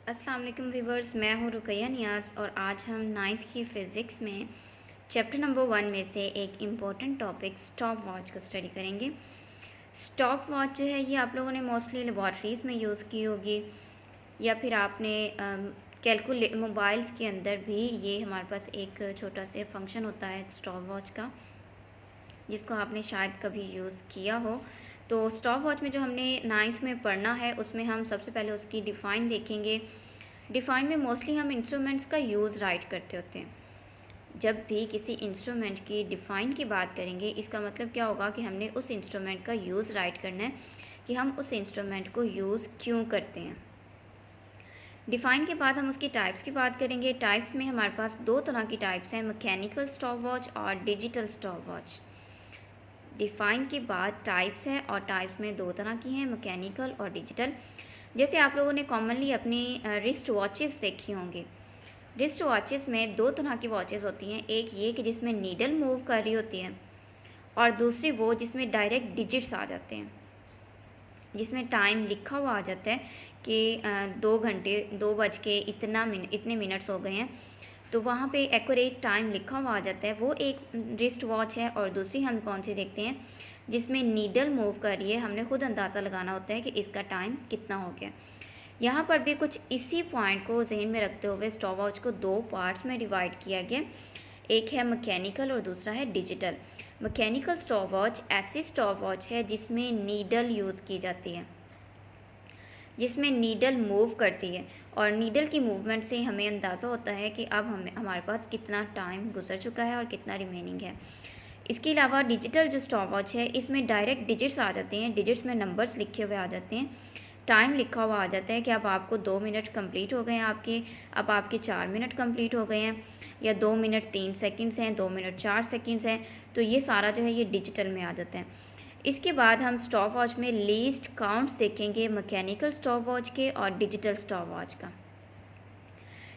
अस्सलाम वालेकुम व्यूवर्स, मैं हूँ रुकैया नियाज़ और आज हम 9th की फ़िज़िक्स में चैप्टर नंबर 1 में से एक इम्पॉर्टेंट टॉपिक स्टॉप वॉच का स्टडी करेंगे। स्टॉप वॉच जो है ये आप लोगों ने मोस्टली लेबॉर्ट्रीज़ में यूज़ की होगी या फिर आपने मोबाइल्स के अंदर भी ये हमारे पास एक छोटा सा फंक्शन होता है स्टॉप वॉच का, जिसको आपने शायद कभी यूज़ किया हो। तो स्टॉप वॉच में जो हमने 9th में पढ़ना है उसमें हम सबसे पहले उसकी डिफ़ाइन देखेंगे। डिफ़ाइन में मोस्टली हम इंस्ट्रूमेंट्स का यूज़ राइट करते होते हैं। जब भी किसी इंस्ट्रूमेंट की डिफ़ाइन की बात करेंगे, इसका मतलब क्या होगा कि हमने उस इंस्ट्रूमेंट का यूज़ राइट करना है कि हम उस इंस्ट्रूमेंट को यूज़ क्यों करते हैं। डिफ़ाइन के बाद हम उसकी टाइप्स की बात करेंगे। टाइप्स में हमारे पास दो तरह की टाइप्स हैं, मैकेनिकल स्टॉप वॉच और डिजिटल स्टॉप वॉच। डिफ़ाइन के बाद टाइप्स है और टाइप्स में दो तरह की हैं, मैकेनिकल और डिजिटल। जैसे आप लोगों ने कॉमनली अपनी रिस्ट वॉचेस देखी होंगी। रिस्ट वॉचेस में दो तरह की वॉचेस होती हैं, एक ये कि जिसमें नीडल मूव कर रही होती है और दूसरी वो जिसमें डायरेक्ट डिजिट्स आ जाते हैं, जिसमें टाइम लिखा हुआ आ जाता है कि 2 घंटे 2 बज के इतने मिनट्स हो गए हैं, तो वहाँ पे एक्यूरेट टाइम लिखा हुआ आ जाता है। वो एक रिस्ट वॉच है। और दूसरी हम कौन सी देखते हैं जिसमें नीडल मूव कर रही है, हमने खुद अंदाज़ा लगाना होता है कि इसका टाइम कितना हो गया। यहाँ पर भी कुछ इसी पॉइंट को जहन में रखते हुए स्टॉप वॉच को दो पार्ट्स में डिवाइड किया गया। एक है मैकेनिकल और दूसरा है डिजिटल। मैकेनिकल स्टॉप वॉच ऐसी स्टॉप वॉच है जिसमें नीडल यूज़ की जाती है, जिसमें नीडल मूव करती है और नीडल की मूवमेंट से हमें अंदाज़ा होता है कि अब हमारे पास कितना टाइम गुजर चुका है और कितना रिमेनिंग है। इसके अलावा डिजिटल जो स्टॉप वॉच है इसमें डायरेक्ट डिजिट्स आ जाते हैं, डिजिट्स में नंबर्स लिखे हुए आ जाते हैं, टाइम लिखा हुआ आ जाता है कि अब आपको 2 मिनट कंप्लीट हो गए हैं अब आपके 4 मिनट कंप्लीट हो गए हैं, या 2 मिनट 3 सेकंड्स हैं, 2 मिनट 4 सेकंड्स हैं। तो ये सारा जो है ये डिजिटल में आ जाता है। इसके बाद हम स्टॉप वॉच में लीस्ट काउंट्स देखेंगे, मैकेनिकल स्टॉप वॉच के और डिजिटल स्टॉप वॉच का।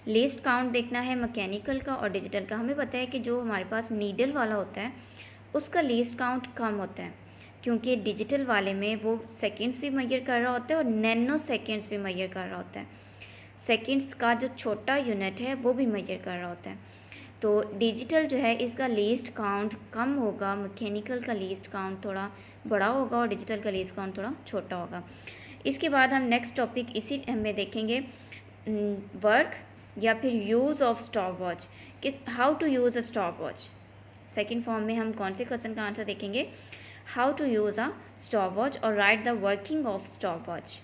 लीस्ट काउंट देखना है मैकेनिकल का और डिजिटल का। हमें पता है कि जो हमारे पास नीडल वाला होता है उसका लीस्ट काउंट कम होता है, क्योंकि डिजिटल वाले में वो सेकंड्स भी मेजर कर रहा होता है और नैनो सेकंड्स भी मेजर कर रहा होता है। सेकंड्स का जो छोटा यूनिट है वो भी मेजर कर रहा होता है। तो डिजिटल जो है इसका लीस्ट काउंट कम होगा, मैकेनिकल का लीस्ट काउंट थोड़ा बड़ा होगा और डिजिटल का लीस्ट काउंट थोड़ा छोटा होगा। इसके बाद हम नेक्स्ट टॉपिक इसी में देखेंगे, वर्क या फिर यूज़ ऑफ स्टॉप वॉच, कि how to use a stop watch. Second form में हम कौन से क्वेश्चन का आंसर देखेंगे, how to use a stop watch और write the working of stop watch.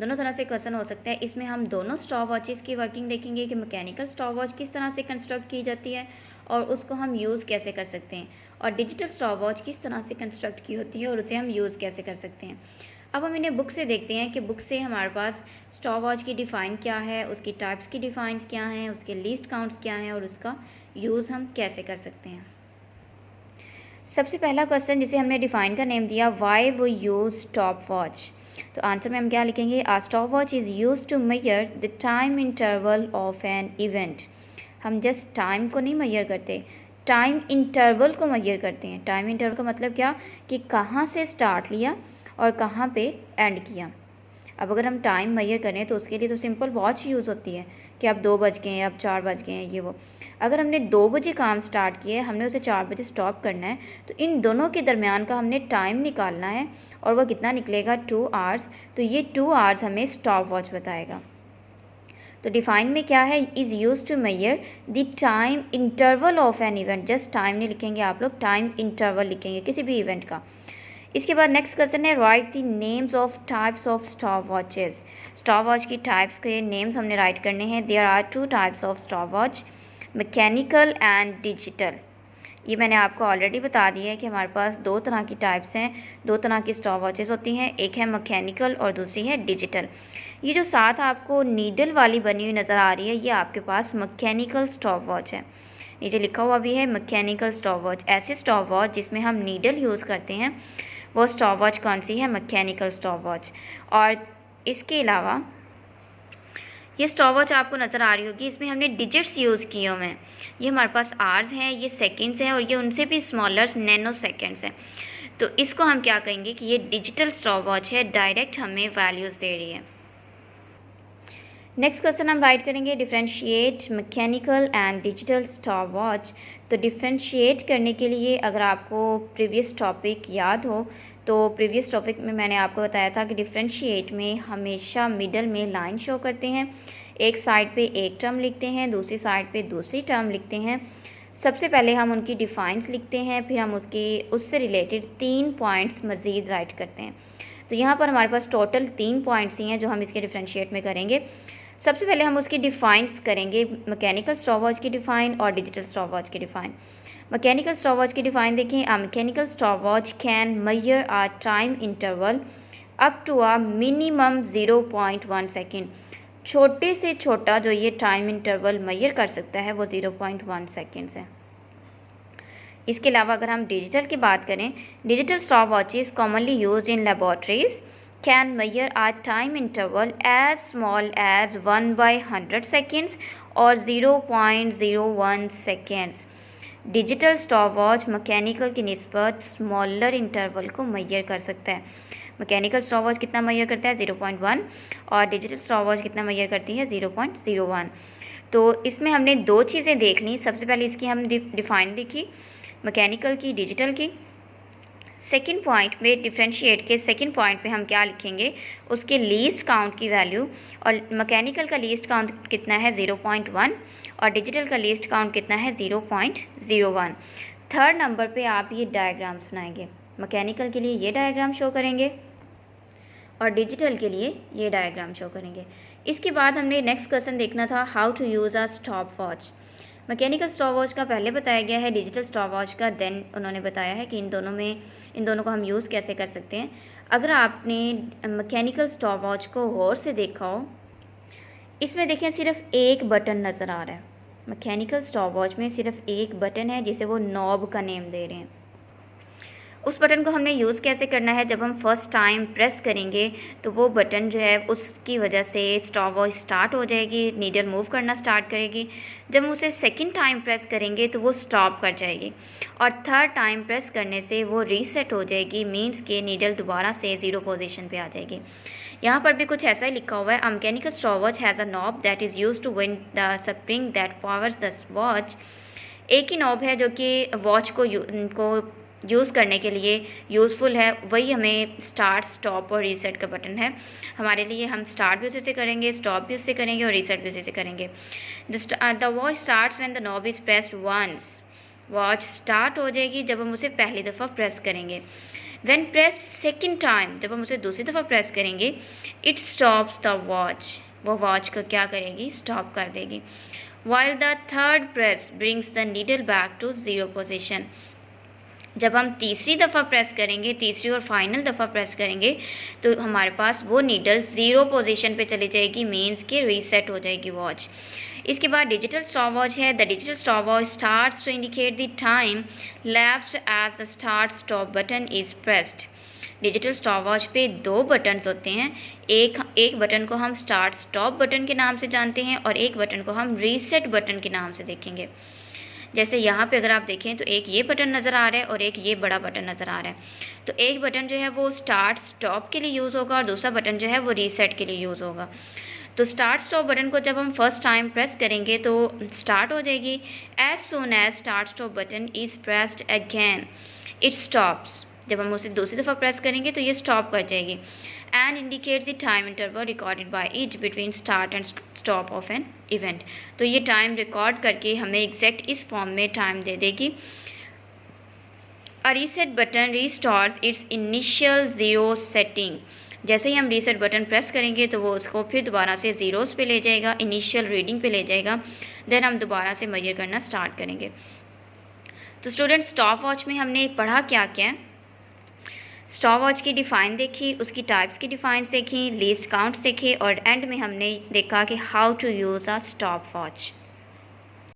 दोनों तरह से क्वेश्चन हो सकता है। इसमें हम दोनों स्टॉप वॉचेस की वर्किंग देखेंगे कि मैकेनिकल स्टॉप वॉच किस तरह से कंस्ट्रक्ट की जाती है और उसको हम यूज़ कैसे कर सकते हैं, और डिजिटल स्टॉप वॉच किस तरह से कंस्ट्रक्ट की होती है और उसे हम यूज़ कैसे कर सकते हैं। अब हम इन्हें बुक से देखते हैं कि बुक से हमारे पास स्टॉप वॉच की डिफ़ाइन क्या है, उसकी टाइप्स की डिफ़ाइंस क्या हैं, उसके लीस्ट काउंट्स क्या हैं और उसका यूज़ हम कैसे कर सकते हैं। सबसे पहला क्वेश्चन जिसे हमने डिफ़ाइन का नेम दिया, वाई वो यूज़ स्टॉप वॉच। तो आंसर में हम क्या लिखेंगे, a stopwatch is use to measure the time interval of an event. हम जस्ट टाइम को नहीं मेजर करते, टाइम इंटरवल को मेजर करते हैं। टाइम इंटरवल का मतलब क्या, कि कहाँ से स्टार्ट लिया और कहाँ पे एंड किया। अब अगर हम टाइम मेजर करें तो उसके लिए तो सिंपल वॉच यूज़ होती है कि अब 2 बज गए हैं, अब 4 बज गए हैं, ये वो। अगर हमने 2 बजे काम स्टार्ट किया है, हमने उसे 4 बजे स्टॉप करना है, तो इन दोनों के दरमियान का हमने टाइम निकालना है और वह कितना निकलेगा, 2 आवर्स। तो ये 2 आवर्स हमें स्टॉप वॉच बताएगा। तो डिफाइन में क्या है, is use to measure the time interval of an event. Just time नहीं लिखेंगे आप लोग, टाइम इंटरवल लिखेंगे किसी भी इवेंट का। इसके बाद नेक्स्ट क्वेश्चन है, write the names of types of stop watches. Stop watch की टाइप्स के नेम्स हमने राइट करने हैं। There are 2 types of stop watch, mechanical and digital. ये मैंने आपको ऑलरेडी बता दिया है कि हमारे पास 2 तरह की टाइप्स हैं, 2 तरह की स्टॉप वॉचेस होती हैं, एक है मैकेनिकल और दूसरी है डिजिटल। ये जो साथ आपको नीडल वाली बनी हुई नज़र आ रही है, ये आपके पास मैकेनिकल स्टॉप वॉच है। नीचे लिखा हुआ भी है मैकेनिकल स्टॉप वॉच। ऐसी स्टॉप वॉच जिसमें हम नीडल यूज़ करते हैं वो स्टॉप वॉच कौन सी है, मैकेनिकल स्टॉप वॉच। और इसके अलावा ये स्टॉप वॉच आपको नज़र आ रही होगी, इसमें हमने डिजिट्स यूज़ किए हुए हैं। ये हमारे पास आवर्स हैं, ये सेकंड्स हैं और ये उनसे भी स्मॉलर नैनो सेकंड्स हैं। तो इसको हम क्या कहेंगे कि ये डिजिटल स्टॉप वॉच है, डायरेक्ट हमें वैल्यूज़ दे रही है। नेक्स्ट क्वेश्चन हम राइट करेंगे differentiate mechanical and digital stop watch. तो डिफरेंशिएट करने के लिए अगर आपको प्रीवियस टॉपिक याद हो तो प्रीवियस टॉपिक में मैंने आपको बताया था कि डिफरेंशिएट में हमेशा मिडल में लाइन शो करते हैं, एक साइड पे एक टर्म लिखते हैं, दूसरी साइड पे दूसरी टर्म लिखते हैं। सबसे पहले हम उनकी डिफाइंस लिखते हैं, फिर हम उससे रिलेटेड 3 पॉइंट्स मज़ीद राइट करते हैं। तो यहाँ पर हमारे पास टोटल 3 पॉइंट्स ही हैं जो हम इसके डिफरेंशिएट में करेंगे। सबसे पहले हम उसकी डिफाइंस करेंगे, मैकेनिकल स्टॉप वॉच की डिफाइन और डिजिटल स्टॉप वॉच की डिफाइन। मैकेनिकल स्टॉप वॉच की डिफाइन देखें, a mechanical stop watch can measure a time interval up to a minimum 0.1 second. छोटे से छोटा जो ये टाइम इंटरवल मेजर कर सकता है वो 0.1 सेकेंड्स है। इसके अलावा अगर हम डिजिटल की बात करें, digital stop watches commonly used in laboratories can measure a time interval as small as 1/100 seconds और 0.01 seconds। Digital stop watch mechanical की निस्बत स्मॉलर इंटरवल को मेजर कर सकता है। मैकेनिकल स्टॉप वॉच कितना मेजर करता है 0.1 और डिजिटल स्टॉप वॉच कितना मेजर करती है 0.01। तो इसमें हमने दो चीज़ें देख ली। सबसे पहले इसकी हम डिफाइन देखी मैकेनिकल की, डिजिटल की। सेकंड पॉइंट में डिफरेंशिएट के सेकंड पॉइंट पे हम क्या लिखेंगे, उसके लीस्ट काउंट की वैल्यू। और मैकेनिकल का लीस्ट काउंट कितना है 0.1 और डिजिटल का लीस्ट काउंट कितना है 0.01। थर्ड नंबर पे आप ये डायग्राम्स बनाएंगे। मैकेनिकल के लिए ये डायग्राम शो करेंगे और डिजिटल के लिए ये डायग्राम शो करेंगे। इसके बाद हमने नेक्स्ट क्वेश्चन देखना था how to use a stop watch. Mechanical stop watch का पहले बताया गया है, डिजिटल स्टॉप वॉच का देन उन्होंने बताया है कि इन दोनों को हम यूज़ कैसे कर सकते हैं। अगर आपने मैकेनिकल स्टॉप वॉच को गौर से देखा हो, इसमें देखें सिर्फ एक बटन नज़र आ रहा है। मैकेनिकल स्टॉप वॉच में सिर्फ एक बटन है जिसे वो नॉब का नेम दे रहे हैं। उस बटन को हमने यूज़ कैसे करना है, जब हम फर्स्ट टाइम प्रेस करेंगे तो वो बटन जो है उसकी वजह से स्टॉप वॉच स्टार्ट हो जाएगी, नीडल मूव करना स्टार्ट करेगी। जब हम उसे सेकंड टाइम प्रेस करेंगे तो वो स्टॉप कर जाएगी और थर्ड टाइम प्रेस करने से वो रीसेट हो जाएगी, मीन्स के नीडल दोबारा से 0 पोजीशन पे आ जाएगी। यहाँ पर भी कुछ ऐसा ही लिखा हुआ है, a mechanical stop watch has a knob that is use to wind the spring that powers the watch. एक ही नॉब है जो कि वॉच को यूज़ करने के लिए यूज़फुल है, वही हमें स्टार्ट, स्टॉप और रीसेट का बटन है हमारे लिए। हम स्टार्ट भी उसी से करेंगे, स्टॉप भी उससे करेंगे और रीसेट भी उसी से करेंगे। The watch starts when the knob is pressed once. Watch start हो जाएगी जब हम उसे पहली दफ़ा प्रेस करेंगे। व्हेन प्रेस्ड सेकेंड टाइम, जब हम उसे दूसरी दफ़ा प्रेस करेंगे, इट स्टॉप्स द वॉच। वो वॉच को क्या करेगी, स्टॉप कर देगी। While the third press brings the needle back to 0 position. जब हम तीसरी दफ़ा प्रेस करेंगे, तीसरी और फाइनल दफ़ा प्रेस करेंगे तो हमारे पास वो नीडल 0 पोजीशन पे चली जाएगी, मीन्स के रीसेट हो जाएगी वॉच। इसके बाद डिजिटल स्टॉप वॉच है। The digital stop watch starts to indicate the time lapsed as the start stop button is pressed. Digital stop watch पे 2 बटन्स होते हैं। एक बटन को हम स्टार्ट स्टॉप बटन के नाम से जानते हैं और एक बटन को हम रीसेट बटन के नाम से देखेंगे। जैसे यहाँ पे अगर आप देखें तो एक ये बटन नज़र आ रहा है और एक ये बड़ा बटन नज़र आ रहा है। तो एक बटन जो है वो स्टार्ट स्टॉप के लिए यूज़ होगा और दूसरा बटन जो है वो रीसेट के लिए यूज़ होगा। तो स्टार्ट स्टॉप बटन को जब हम फर्स्ट टाइम प्रेस करेंगे तो स्टार्ट हो जाएगी। As soon as start stop button is pressed again it stops. जब हम उसे दूसरी दफ़ा प्रेस करेंगे तो ये स्टॉप कर जाएगी। And indicates the time interval recorded by it between start and stop of an event. तो ये टाइम रिकॉर्ड करके हमें एग्जैक्ट इस फॉर्म में टाइम दे देगी। A reset button restarts its initial 0 setting. जैसे ही हम रीसेट बटन प्रेस करेंगे तो वो उसको फिर दोबारा से ज़ीरोज़ पे ले जाएगा, इनिशियल रीडिंग पे ले जाएगा। देन हम दोबारा से मेजर करना स्टार्ट करेंगे। तो स्टूडेंट, स्टॉप वॉच में हमने पढ़ा क्या क्या? स्टॉप वॉच की डिफ़ाइन देखी, उसकी टाइप्स की डिफ़ाइंस देखी, लीस्ट काउंट्स देखे और एंड में हमने देखा कि how to use a stop watch.